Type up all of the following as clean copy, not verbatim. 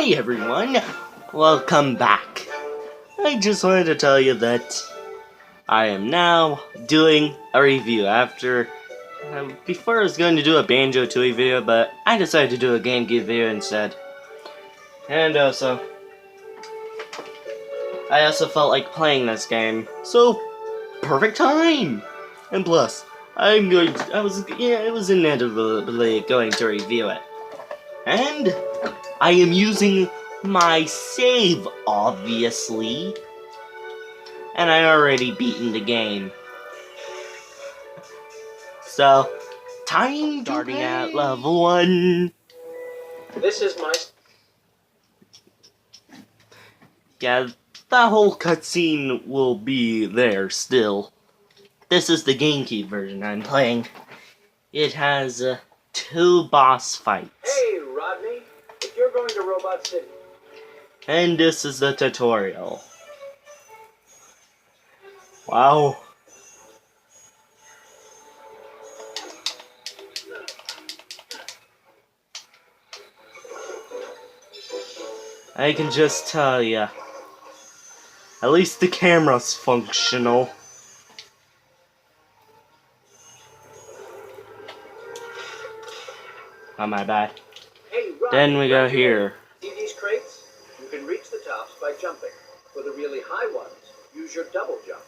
Hi everyone, welcome back. I just wanted to tell you that I am now doing a review after before I was going to do a Banjo-Tooie video, but I decided to do a GameCube video instead. And I also felt like playing this game, so perfect time. And plus, it was inevitably going to review it. And I am using my save, obviously. And I already beaten the game. So, time starting at level 1. This is my... Yeah, that whole cutscene will be there still. This is the GameCube version I'm playing. It has 2 boss fights. Hey, Rodney, if you're going to Robot City... And this is the tutorial. Wow. I can just tell ya. At least the camera's functional. Not my bad. Hey, Rodney, Then we go here. See these crates? You can reach the tops by jumping. For the really high ones, use your double jump.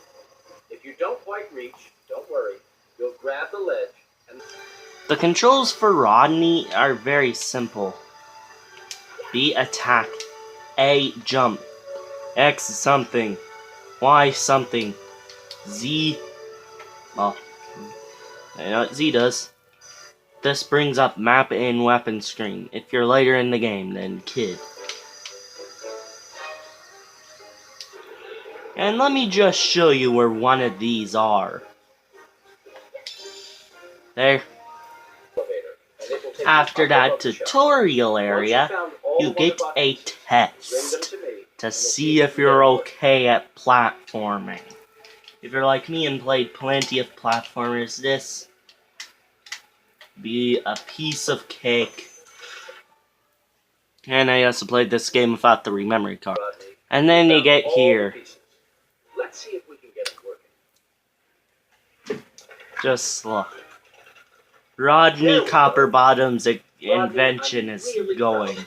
If you don't quite reach, don't worry. You'll grab the ledge and... The controls for Rodney are very simple. B, attack. A, jump. X, something. Y, something. Z, well, I know what Z does. This brings up map and weapon screen. If you're later in the game, then kid. And let me just show you where one of these are. There. After that tutorial area, you get a test to see if you're okay at platforming. If you're like me and played plenty of platformers, this be a piece of cake. And I also played this game without the memory card. And then you get here. Let's see if we can get it working. Just look. Rodney Copperbottom's invention is going.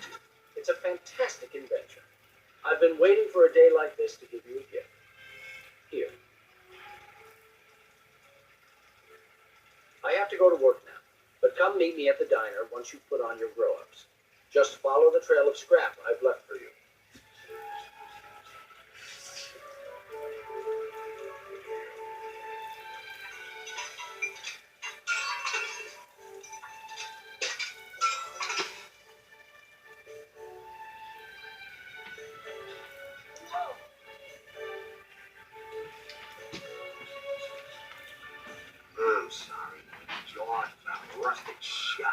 It's a fantastic invention. I've been waiting for a day like this to give you a gift. Here. I have to go to work now, but come meet me at the diner once you've put on your grow-ups. Just follow the trail of scrap I've left for you. I'm sorry, Jaws found rusted shut.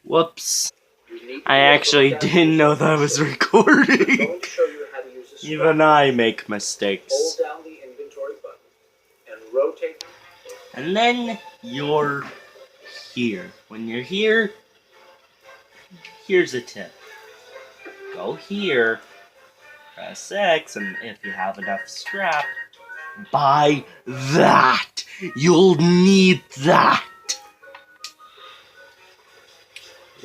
Whoops. I actually didn't know that was recording. Even I make mistakes. Hold down the inventory button and rotate them. And then you're here. When you're here, here's a tip. Go here, press X, and if you have enough scrap, buy that. You'll need that.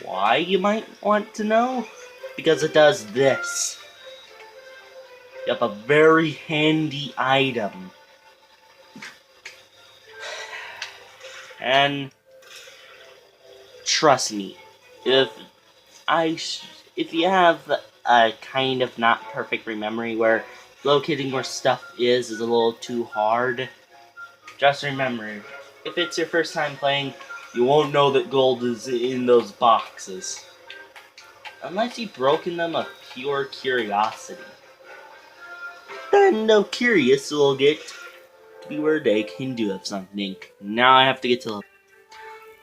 Why, you might want to know? Because it does this. Yep, a very handy item. And trust me, if you have a kind of not perfect memory where locating where stuff is a little too hard, just remember, if it's your first time playing, you won't know that gold is in those boxes. Unless you've broken them of pure curiosity. Then no curious will get be where they can do something. Now I have to get to.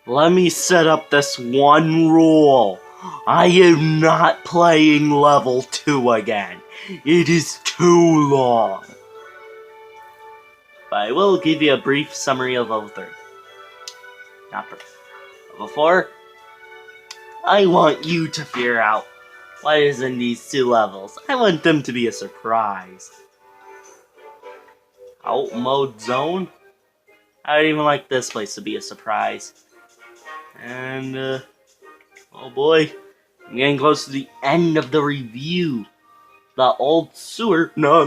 Let me set up this one rule. I am not playing level 2 again. It is too long. But I will give you a brief summary of level 3. Not brief. Level 4. I want you to figure out what is in these 2 levels. I want them to be a surprise. Out mode zone? I don't even like this place to be a surprise. And, oh boy, I'm getting close to the end of the review. The old sewer. No.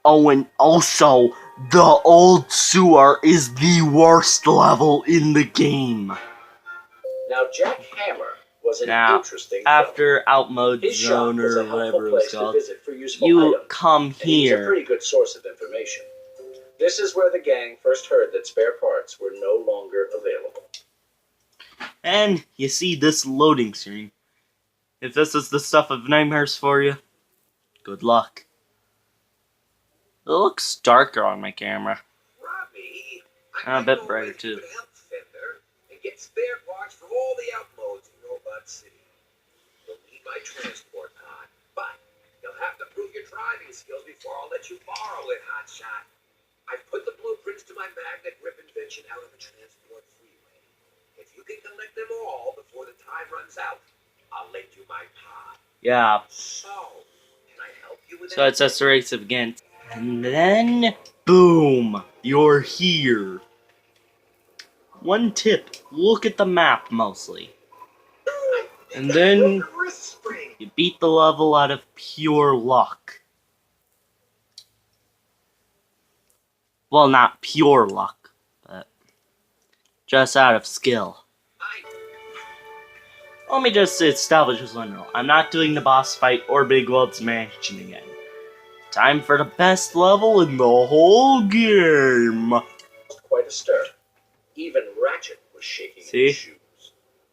Oh, and also, the old sewer is the worst level in the game. Now, Jack Hammer was an interesting after out mode His zone shop was or a whatever it place was to called, visit for useful you items, come and he's a here. pretty good source of information. This is where the gang first heard that spare parts were no longer available. And you see this loading screen. If this is the stuff of nightmares for you, good luck. It looks darker on my camera. Robbie, And a bit brighter too. help Fender and get spare parts from all the outmodes in Robot City. You'll need my transport pod, but you'll have to prove your driving skills before I'll let you borrow it, Hotshot. I've put the blueprints to my magnet grip invention out on the transport freeway. If you can collect them all before the time runs out, I'll lend you my pod. Yeah. So, can I help you with So it says the race again. And then, boom, you're here. One tip, look at the map mostly. And then, you beat the level out of pure luck. Well, not pure luck, but just out of skill. Let me just establish this one rule. I'm not doing the boss fight or Big World's Mansion again. Time for the best level in the whole game. Quite a stir. Even Ratchet was shaking in his shoes.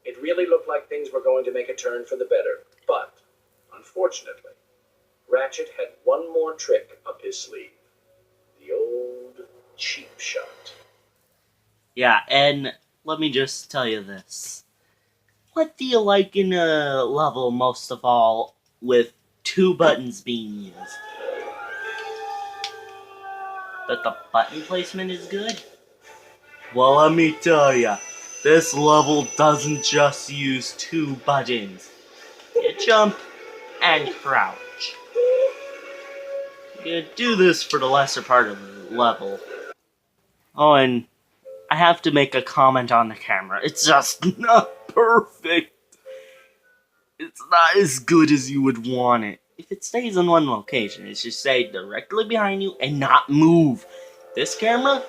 It really looked like things were going to make a turn for the better, but unfortunately, Ratchet had one more trick up his sleeve. The old cheap shot. Yeah, and let me just tell you this. What do you like in a level most of all with 2 buttons being used? That the button placement is good? Well, let me tell ya, this level doesn't just use 2 buttons. You jump and crouch. You do this for the lesser part of the level. Oh, and I have to make a comment on the camera. It's just not perfect. It's not as good as you would want it. If it stays in one location, it should stay directly behind you and not move. This camera?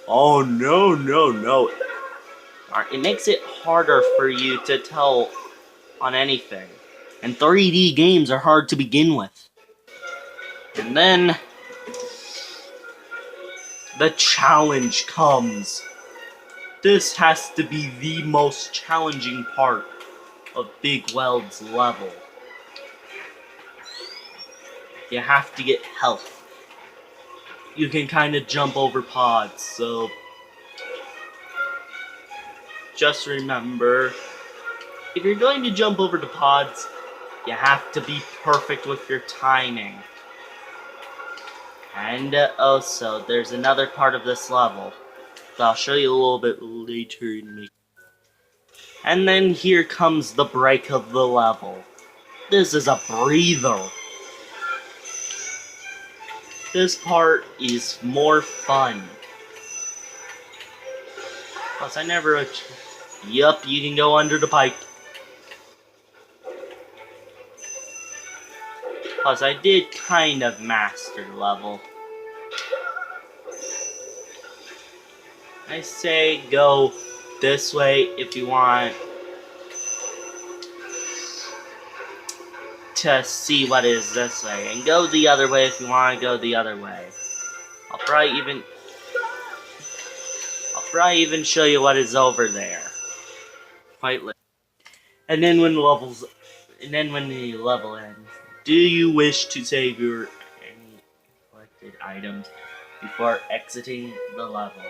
Oh, no. It makes it harder for you to tell on anything. And 3D games are hard to begin with. And then the challenge comes. This has to be the most challenging part of Big Weld's level. You have to get health. You can kind of jump over pods, so just remember, if you're going to jump over the pods, you have to be perfect with your timing. And also, there's another part of this level that I'll show you a little bit later in the... And then here comes the break of the level. This is a breather. This part is more fun. Plus, I never... Yup, you can go under the pipe. Plus, I did kind of master the level. I say go this way if you want to see what is this way, and go the other way if you want to go the other way. I'll probably even show you what is over there. Quite late. And then when the level ends, do you wish to save your collected items before exiting the level.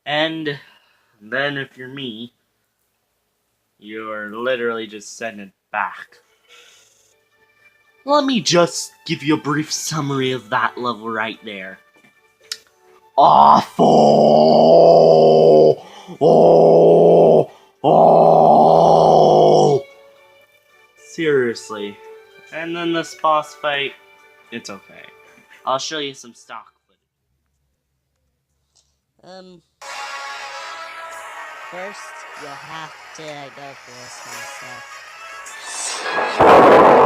And then if you're me, you're literally just sending it back. Let me just give you a brief summary of that level right there. Awful! Oh! Seriously. And then this boss fight, it's okay. I'll show you some stock footage. First, you'll have to go for this kind of stuff.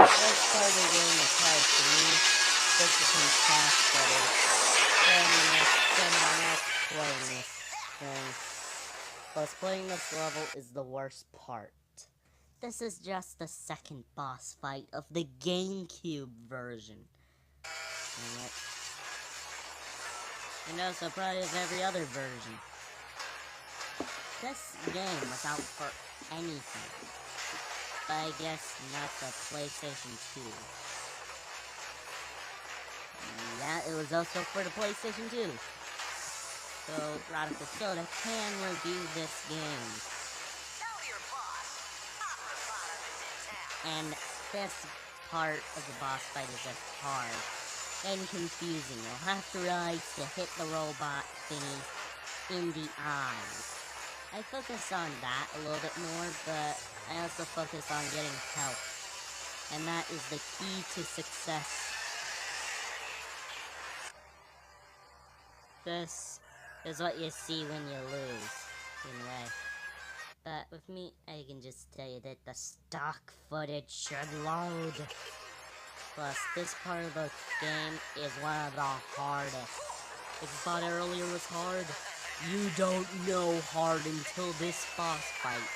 First part of the game is hard for me. This becomes fast-footed. Playing this thing. Plus, playing this level is the worst part. This is just the second boss fight of the GameCube version. And also probably of every other version. This game was out for anything, but I guess not the PlayStation 2. Yeah, it was also for the PlayStation 2. So, Radical Soda can review this game. And this part of the boss fight is just hard and confusing. You'll have to rise to hit the robot thingy in the eyes. I focus on that a little bit more, but I also focus on getting health. And that is the key to success. This is what you see when you lose, anyway. But with me, I can just tell you that the stock footage should load. Plus, this part of the game is one of the hardest. If you thought earlier was hard, you don't know hard until this boss fight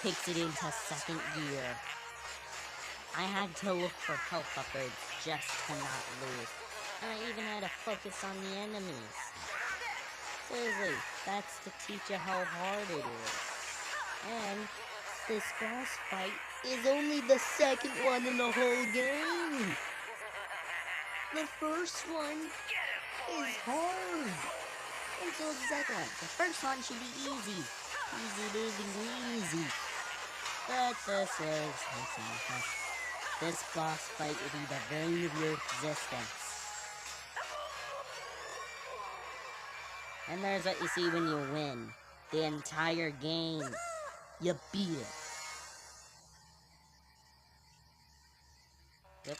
kicks it into second gear. I had to look for health upgrades just to not lose. And I even had to focus on the enemies. Seriously, that's to teach you how hard it is. And this boss fight is only the second one in the whole game. The first one is hard. And so is the second one. The first one should be easy. Easy, easy, easy. But this is this boss fight will be the bane of your existence. And there's what you see when you win. The entire game. You beat it. Yep.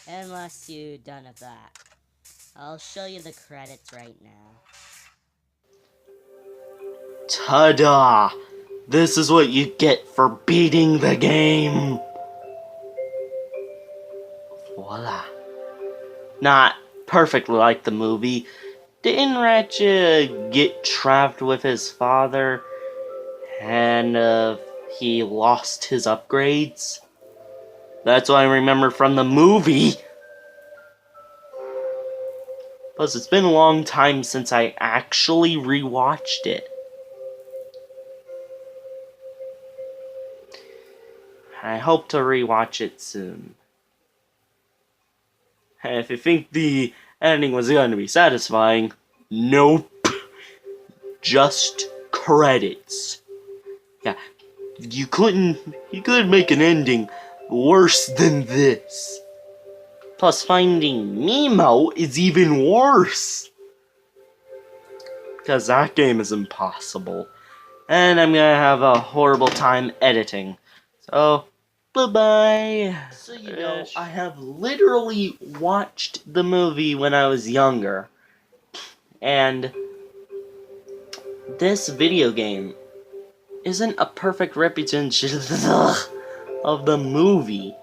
And once you're done with that, I'll show you the credits right now. Ta-da! This is what you get for beating the game! Voila. Not perfectly like the movie. Didn't Ratchet get trapped with his father and he lost his upgrades? That's what I remember from the movie. Plus, it's been a long time since I actually rewatched it. I hope to rewatch it soon. And if you think the ending was going to be satisfying, nope. Just credits. Yeah, you couldn't make an ending worse than this. Plus, finding Nemo is even worse. Because that game is impossible. And I'm gonna have a horrible time editing. So, bye-bye. So, you know, I have literally watched the movie when I was younger. And this video game isn't a perfect representation of the movie.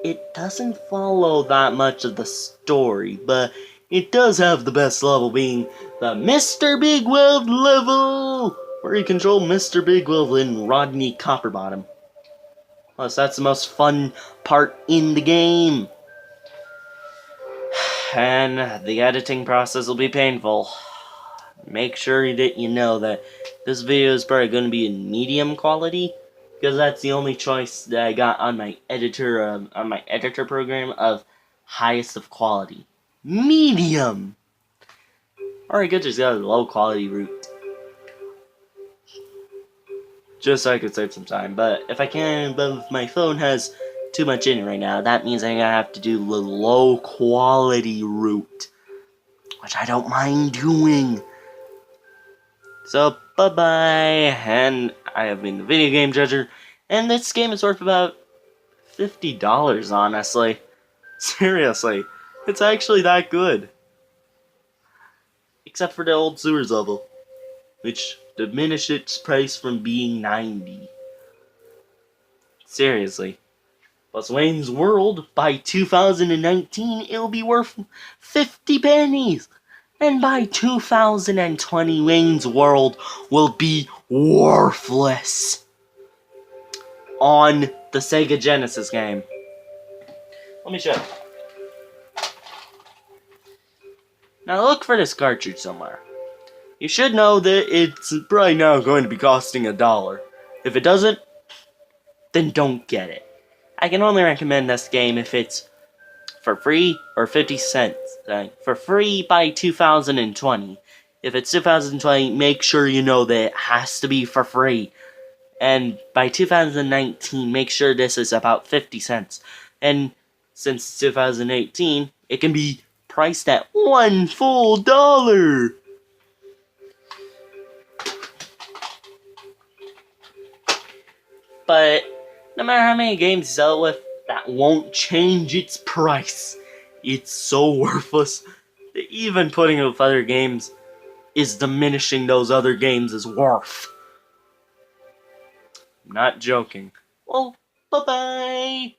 It doesn't follow that much of the story, but it does have the best level being the Mr. Big Weld level, where you control Mr. Big Weld and Rodney Copperbottom. Plus, that's the most fun part in the game. and the editing process will be painful. Make sure that you know that this video is probably going to be in medium quality, because that's the only choice that I got on my editor program of highest of quality. Medium! Or I could just go the low quality route. Just so I could save some time. But if I can, but if my phone has too much in it right now, that means I'm gonna have to do the low quality route. Which I don't mind doing. So, bye-bye. And I have been the Video Game Judger. And this game is worth about $50, honestly. Seriously. It's actually that good. Except for the old sewers level, which diminished its price from being $90. Seriously. Plus Wayne's World, by 2019, it'll be worth 50 pennies. And by 2020, Wayne's World will be worthless. On the Sega Genesis game. Let me show you. Now look for this cartridge somewhere. You should know that it's probably now going to be costing $1. If it doesn't, then don't get it. I can only recommend this game if it's for free or 50 cents. For free by 2020. If it's 2020, make sure you know that it has to be for free. And by 2019, make sure this is about 50 cents. And since 2018, it can be priced at $1 full. But no matter how many games you sell it with, that won't change its price. It's so worthless that even putting it with other games is diminishing those other games' worth. I'm not joking. Well, bye-bye.